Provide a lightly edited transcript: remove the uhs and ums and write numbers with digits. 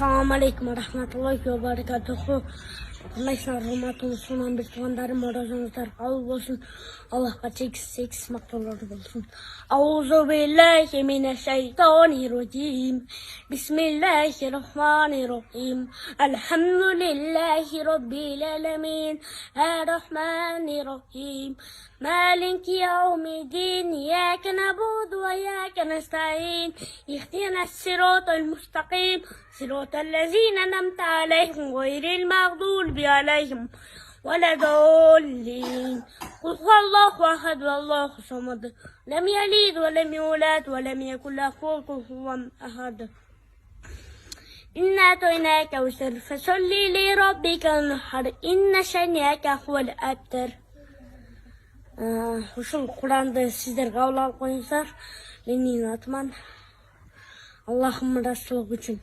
Assalamu alaikum wa rahmatullahi wa barakatuhu. Arkadaşlar Ramadan sunan bir tuğandarım orucunuzlar kabul olsun. Allah'a çeksiz makbulları bulsun. Auzu billahi mineşşeytanirracim. Bismillahirrahmanirrahim. Elhamdülillahi rabbil alemin. Errahmanirrahim. Maliki yevmiddin. İyyâke na'budu ve iyyâke nestaîn. İhdinas sıratal mustakim. Sıratallezîne en'amte aleyhim gayril mağdûbi عليهم ولا ضالين قل هو الله احد والله الصمد لم يلد ولم يولد ولم يكن له كفوا احد إنا أعطيناك الكوثر فصل لربك وانحر إن شانئك هو الأبتر. Uşul Kur'an'da sizler kavla koyunlar. Lenin atman. Allah'ım Resulü için.